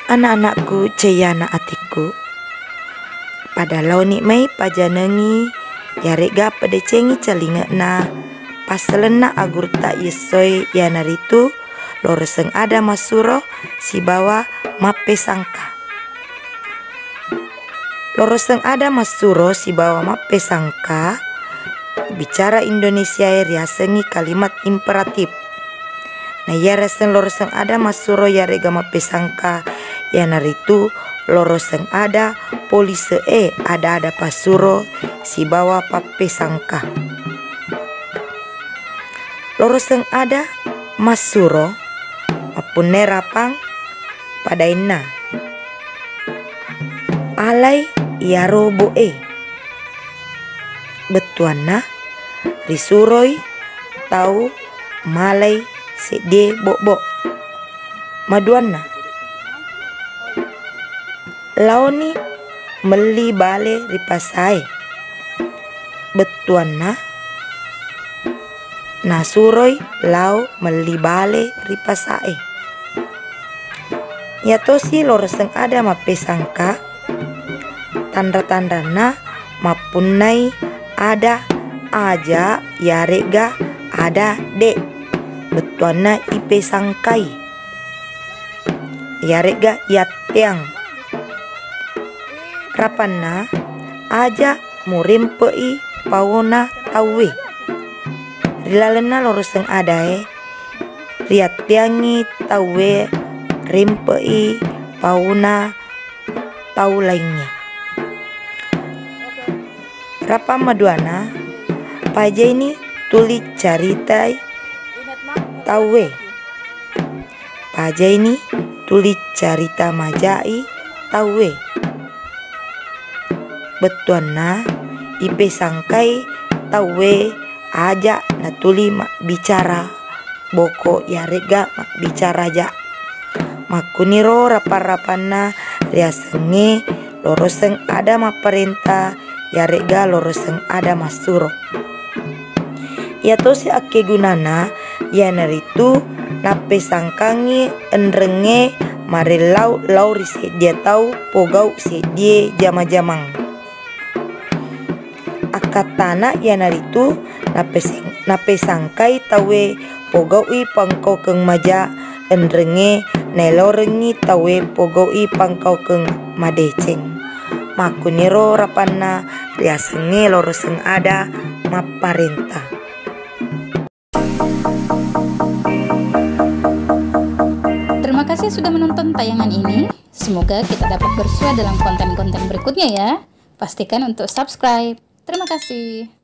Anak-anakku ceyana atiku, pada launi mai pajanengi yarega pada cengi calinga na paselena agur tak yesoi yanaritu loreseng ada masuro si bawa mape sangka. Loroseng ada masuro si bawa mape sangka bicara Indonesia riasengi kalimat imperatif. Nah ya resen loroseng ada masuro yarega mape sangka yanaritu loroseng ada polise ada pasuro si bawa pape sangka. Loroseng ada masuro apun nerapang padaina alai iaro boe betuana risuroi tau malai sede bobo maduana laoni meli bale ripasai betuana nasuroi lau meli bale ripasae. Ya tosi loroseng ada mape sangka tanda-tandana mapunai ada aja yarega ada de betuana ipe sangkai yarega yateang rapana aja murimpei pauna tawe rilalena loroseng adae riateangi tawe rimpei pauna tau lainnya. Rapa maduana paja ini tuli caritai tawe paja ini tuli carita majai tawe betuana ipe sangkai tawe aja natuli mak bicara boko yarega mak bicara aja makuniro rapan-rapana riasenge loroseng ada mak perintah yarega loroseng ada masuro. Ya tosi ake gunana yanaritu nape sangkangi endrenge marelau lau rise dia tau pogau se die jama-jamang akatana yanaritu nape sangkai tawe pogaui pangkau keng maja endrenge nelorengi tawe pogaui pangkau keng madeceng makuniro rapana riasenge loroseng ada maparenta. Terima kasih sudah menonton tayangan ini. Semoga kita dapat bersua dalam konten-konten berikutnya ya. Pastikan untuk subscribe. Terima kasih.